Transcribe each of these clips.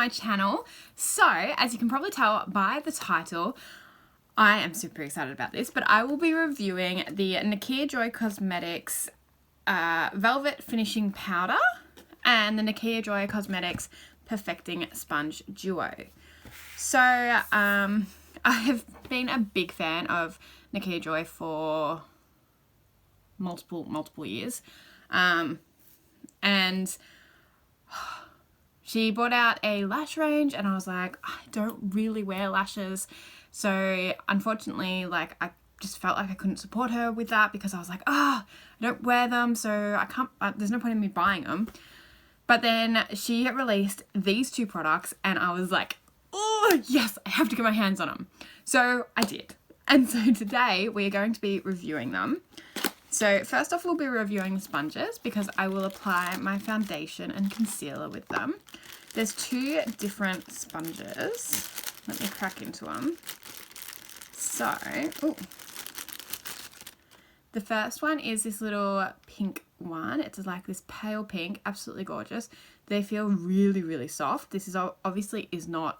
my channel. So, as you can probably tell by the title, I am super excited about this, but I will be reviewing the Nikkia Joy Cosmetics Velvet Finishing Powder and the Nikkia Joy Cosmetics Perfecting Sponge Duo. So, I have been a big fan of Nikkia Joy for multiple years. And she brought out a lash range and I was like, I don't really wear lashes. So unfortunately, like, I just felt like I couldn't support her with that because I was like, I don't wear them, so I can't, there's no point in me buying them. But then she released these two products and I was like, oh yes, I have to get my hands on them. So I did. And so today we are going to be reviewing them. So first off, we'll be reviewing the sponges because I will apply my foundation and concealer with them. There's two different sponges. Let me crack into them. So, the first one is this little pink one. It's like this pale pink, absolutely gorgeous. They feel really, really soft. This is obviously is not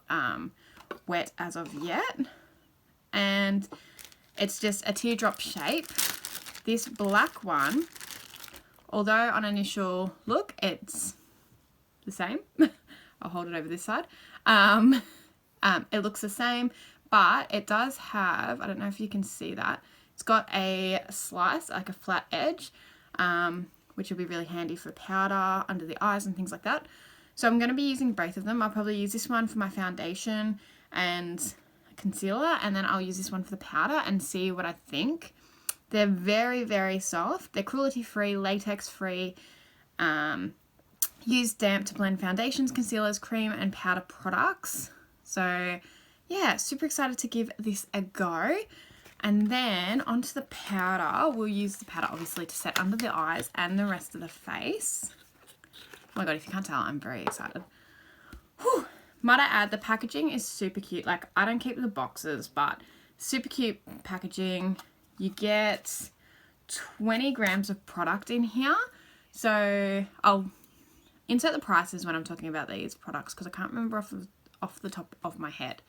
wet as of yet. And it's just a teardrop shape. This black one, although on initial look it's the same, I'll hold it over this side, it looks the same, but it does have, I don't know if you can see that, it's got a slice, like a flat edge, which will be really handy for powder under the eyes and things like that. So I'm going to be using both of them. I'll probably use this one for my foundation and concealer, and then I'll use this one for the powder and see what I think. They're very, very soft. They're cruelty-free, latex-free. Use damp to blend foundations, concealers, cream, and powder products. So, yeah, super excited to give this a go. And then onto the powder. We'll use the powder, obviously, to set under the eyes and the rest of the face. Oh my God, if you can't tell, I'm very excited. Whew. Might I add, the packaging is super cute. Like, I don't keep the boxes, but super cute packaging. You get 20 grams of product in here. So I'll insert the prices when I'm talking about these products because I can't remember off the top of my head.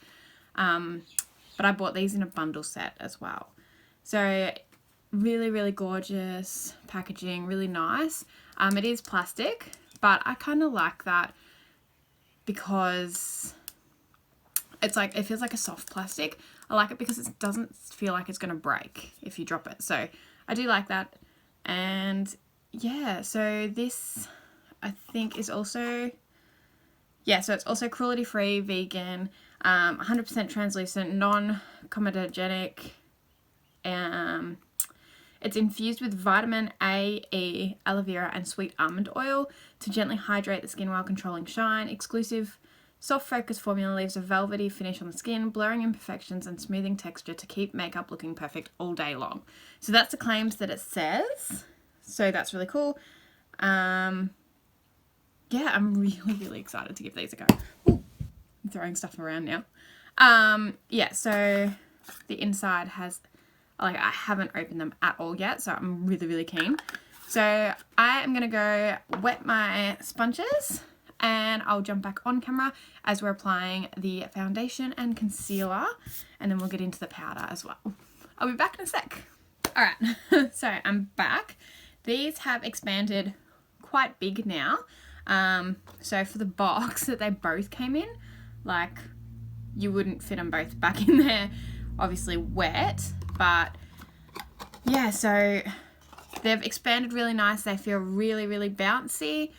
But I bought these in a bundle set as well. So really, really gorgeous packaging, really nice. It is plastic, but I kind of like that because it's like, it feels like a soft plastic. I like it because it doesn't feel like it's going to break if you drop it. So I do like that. And yeah, so this I think is also, yeah, so it's also cruelty-free, vegan, 100% translucent, non-comedogenic. It's infused with vitamin A, E, aloe vera, and sweet almond oil to gently hydrate the skin while controlling shine. Exclusive soft focus formula leaves a velvety finish on the skin, blurring imperfections and smoothing texture to keep makeup looking perfect all day long. So that's the claims that it says. So that's really cool. Yeah, I'm really, really excited to give these a go. Ooh, I'm throwing stuff around now. Yeah, so the inside has, like, I haven't opened them at all yet, so I'm really, really keen. So I am going to go wet my sponges and I'll jump back on camera as we're applying the foundation and concealer, and then we'll get into the powder as well. I'll be back in a sec. All right, so I'm back. These have expanded quite big now. So for the box that they both came in, like, you wouldn't fit them both back in there, obviously wet, but yeah, so they've expanded really nice. They feel really, really bouncy.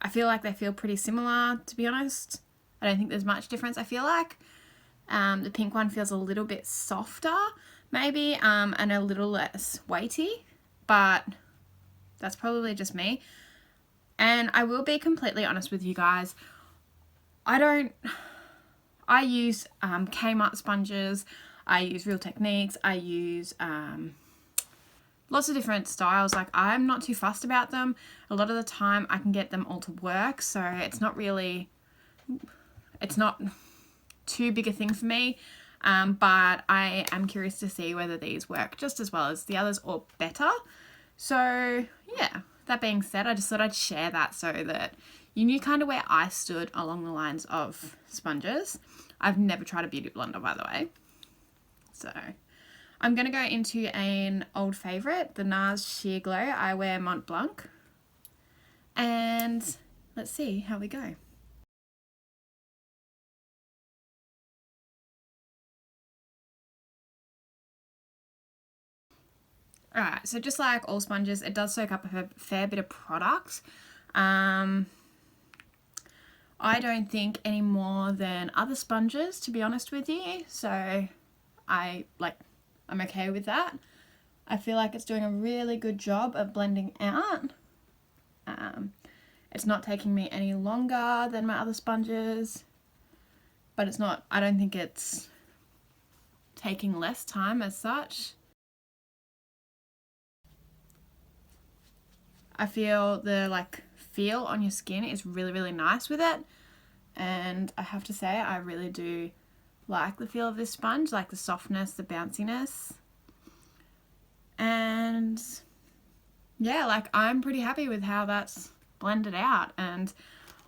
I feel like they feel pretty similar, to be honest. I don't think there's much difference. I feel like the pink one feels a little bit softer, maybe, and a little less weighty, but that's probably just me. And I will be completely honest with you guys. I use Camo sponges. I use Real Techniques. I use lots of different styles. Like, I'm not too fussed about them. A lot of the time I can get them all to work, so it's not too big a thing for me. But I am curious to see whether these work just as well as the others or better. So yeah, that being said, I just thought I'd share that so that you knew kind of where I stood along the lines of sponges. I've never tried a beauty blender, by the way. So I'm going to go into an old favourite, the NARS Sheer Glow Eyewear Mont Blanc. And let's see how we go. Alright, so just like all sponges, it does soak up a fair bit of product. I don't think any more than other sponges, to be honest with you. So I'm okay with that. I feel like it's doing a really good job of blending out. It's not taking me any longer than my other sponges, but I don't think it's taking less time as such. I feel the feel on your skin is really, really nice with it. And I have to say, I really do like the feel of this sponge, like the softness, the bounciness. And yeah, I'm pretty happy with how that's blended out. And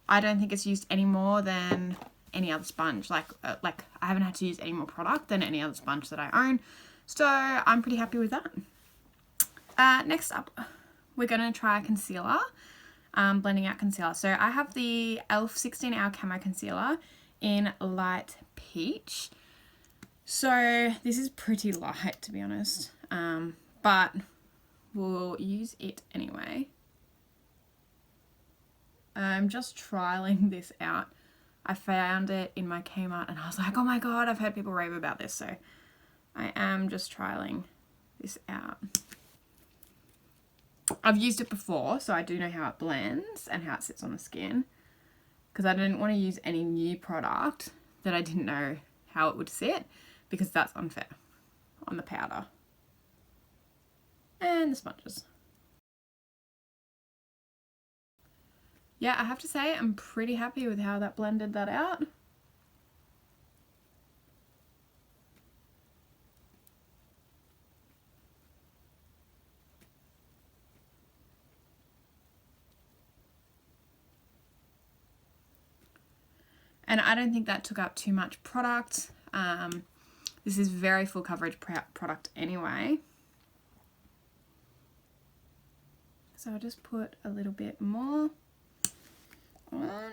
I don't think it's used any more than any other sponge. I haven't had to use any more product than any other sponge that I own. So I'm pretty happy with that. Next up, we're going to try concealer, blending out concealer. So I have the e.l.f. 16 Hour Camo Concealer in Light Peach. So this is pretty light, to be honest, but we'll use it anyway. I'm just trialing this out. I found it in my Kmart and I was like, oh my god, I've heard people rave about this. So I am just trialing this out. I've used it before, so I do know how it blends and how it sits on the skin, because I didn't want to use any new product that I didn't know how it would sit, because that's unfair on the powder and the sponges. Yeah, I have to say I'm pretty happy with how that blended that out. And I don't think that took up too much product. This is very full coverage product anyway. So I'll just put a little bit more on.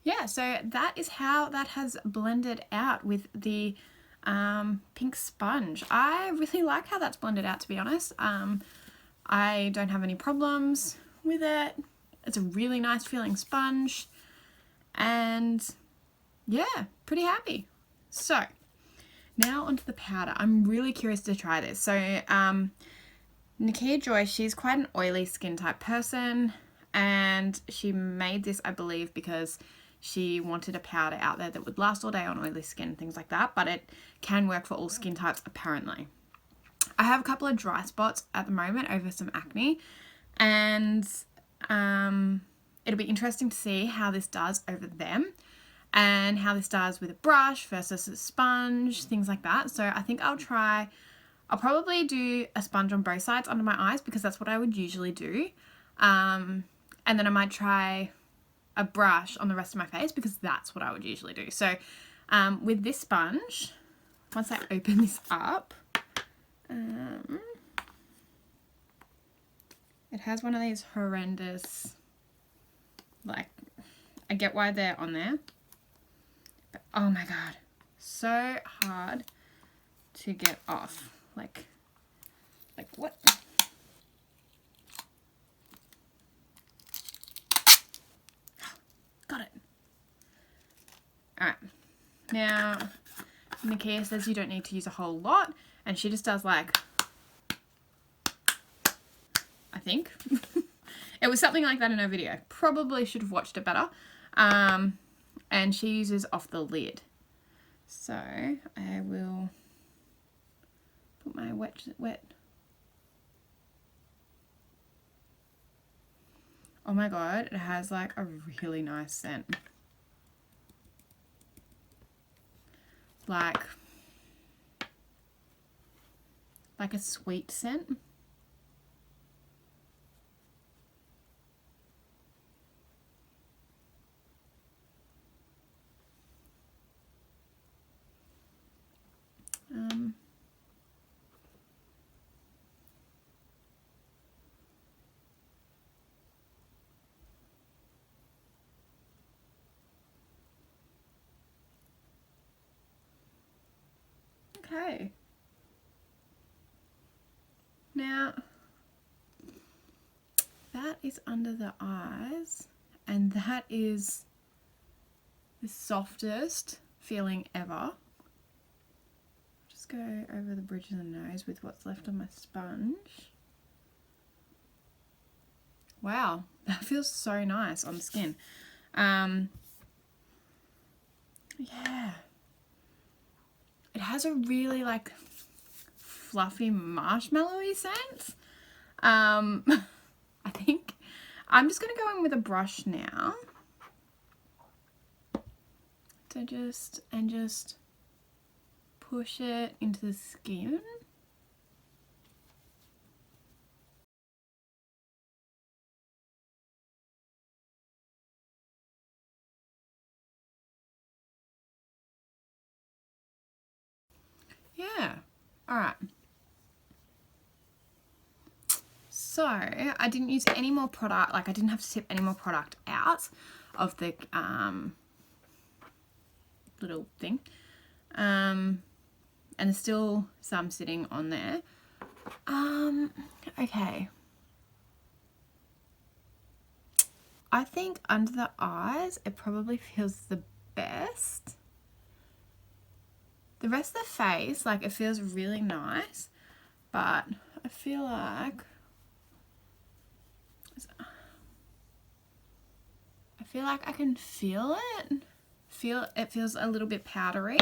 Yeah, so that is how that has blended out with the pink sponge. I really like how that's blended out, to be honest. I don't have any problems with it. It's a really nice feeling sponge, and yeah, pretty happy. So now onto the powder. I'm really curious to try this. So Nikkia Joy, she's quite an oily skin type person, and she made this, I believe, because she wanted a powder out there that would last all day on oily skin, things like that, but it can work for all skin types apparently. I have a couple of dry spots at the moment over some acne, and it'll be interesting to see how this does over them and how this does with a brush versus a sponge, things like that. So I think I'll probably do a sponge on both sides under my eyes, because that's what I would usually do. And then I might try a brush on the rest of my face, because that's what I would usually do. So with this sponge, once I open this up, it has one of these horrendous, I get why they're on there, but oh my god, so hard to get off. Like what? Got it. Alright. Now, Nikkia says you don't need to use a whole lot, and she just does I think. It was something like that in her video. Probably should have watched it better. And she uses off the lid. So, I will put my wet. Oh my god, it has a really nice scent. like a sweet scent. Okay. Now, that is under the eyes, and that is the softest feeling ever. Just go over the bridge of the nose with what's left on my sponge. Wow, that feels so nice on the skin. Yeah. It has a really like fluffy marshmallowy scent. I think I'm just going to go in with a brush now. So just push it into the skin. Yeah. All right. So I didn't use any more product, like I didn't have to tip any more product out of the little thing. And there's still some sitting on there. Okay. I think under the eyes, it probably feels the best. The rest of the face, like it feels really nice, but I feel like I can feel it. It feels a little bit powdery.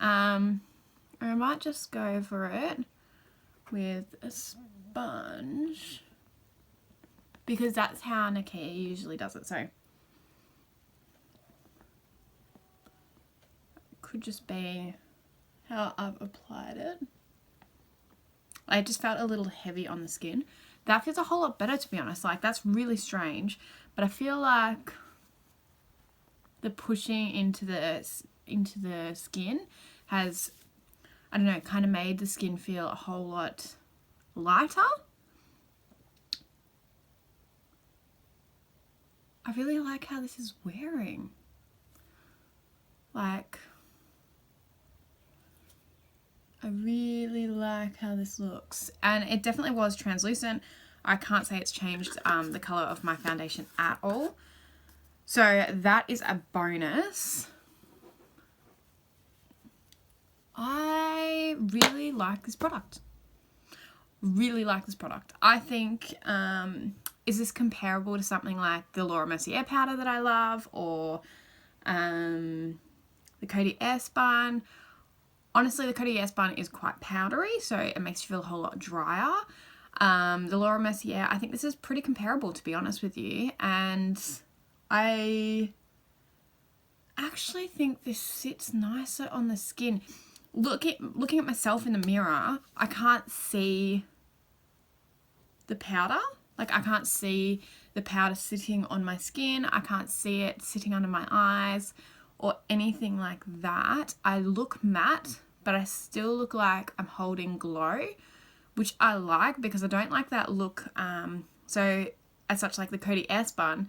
I might just go for it with a sponge because that's how Nikkia usually does it. So it could just be how I've applied it. I just felt a little heavy on the skin. That feels a whole lot better, to be honest. Like, that's really strange, but I feel like the pushing into the skin has, I don't know, kind of made the skin feel a whole lot lighter. I really like how this is wearing. Like, I really like how this looks. And it definitely was translucent. I can't say it's changed the colour of my foundation at all. So that is a bonus. I really like this product. Really like this product. I think, is this comparable to something like the Laura Mercier powder that I love, or the Coty Airspun? Honestly, the Coty Airspun is quite powdery, so it makes you feel a whole lot drier. The Laura Mercier, I think this is pretty comparable, to be honest with you, and I actually think this sits nicer on the skin. Looking at myself in the mirror, I can't see the powder. Like, I can't see the powder sitting on my skin. I can't see it sitting under my eyes or anything like that. I look matte, but I still look like I'm holding glow, which I like because I don't like that look. So as such, like the Coty Airspun,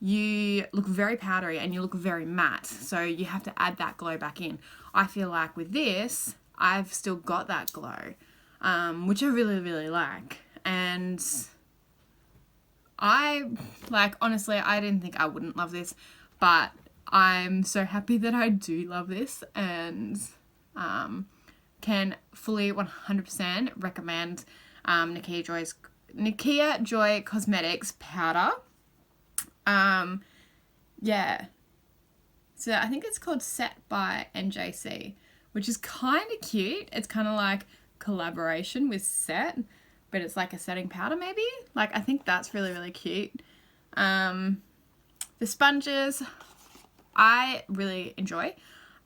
you look very powdery and you look very matte. So you have to add that glow back in. I feel like with this, I've still got that glow, which I really, really like. And honestly, I didn't think I wouldn't love this, but I'm so happy that I do love this, and can fully 100% recommend Nikkia Joy Cosmetics powder. Yeah. So I think it's called Set by NJC, which is kind of cute. It's kind of like collaboration with Set, but it's like a setting powder maybe. Like, I think that's really, really cute. The sponges, I really enjoy.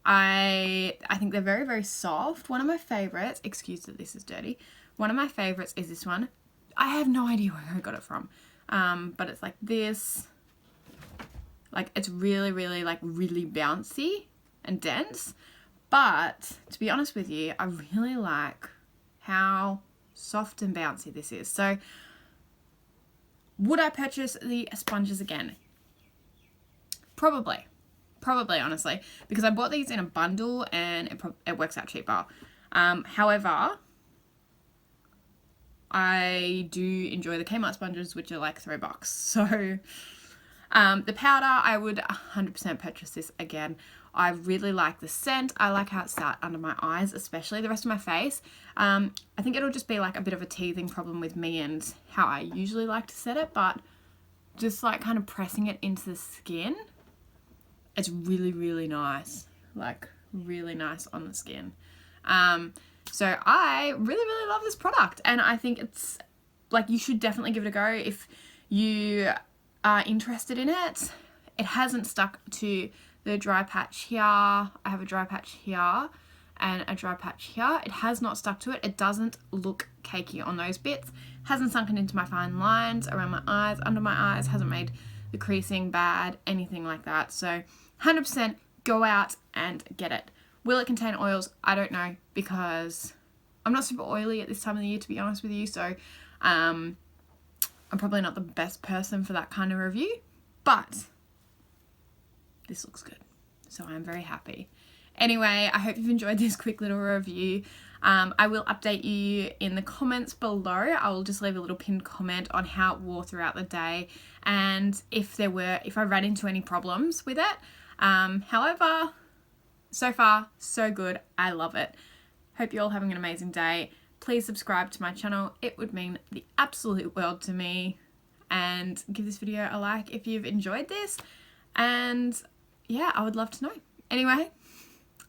I think they're very, very soft. One of my favorites, excuse that this is dirty, one of my favorites is this one. I have no idea where I got it from, but it's like this. Like, it's really, really, like, really bouncy and dense. But to be honest with you, I really like how soft and bouncy this is. So would I purchase the sponges again? Probably, honestly, because I bought these in a bundle and it works out cheaper. However, I do enjoy the Kmart sponges, which are like $3. So the powder, I would 100% purchase this again. I really like the scent. I like how it sat under my eyes, especially the rest of my face. I think it'll just be like a bit of a teething problem with me and how I usually like to set it, but just like kind of pressing it into the skin, it's really, really nice. Like, really nice on the skin. So I really, really love this product, and I think it's like, you should definitely give it a go if you are interested in it. It hasn't stuck to the dry patch here. I have a dry patch here and a dry patch here. It has not stuck to it. It doesn't look cakey on those bits. Hasn't sunken into my fine lines around my eyes, under my eyes. Hasn't made the creasing bad, anything like that. So 100% go out and get it. Will it contain oils? I don't know, because I'm not super oily at this time of the year, to be honest with you. So I'm probably not the best person for that kind of review, but this looks good. So I'm very happy. Anyway, I hope you've enjoyed this quick little review. I will update you in the comments below. I will just leave a little pinned comment on how it wore throughout the day, and if I ran into any problems with it. However, so far, so good. I love it. Hope you're all having an amazing day. Please subscribe to my channel. It would mean the absolute world to me. And give this video a like if you've enjoyed this. And yeah, I would love to know. Anyway,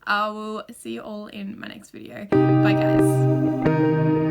I will see you all in my next video. Bye, guys.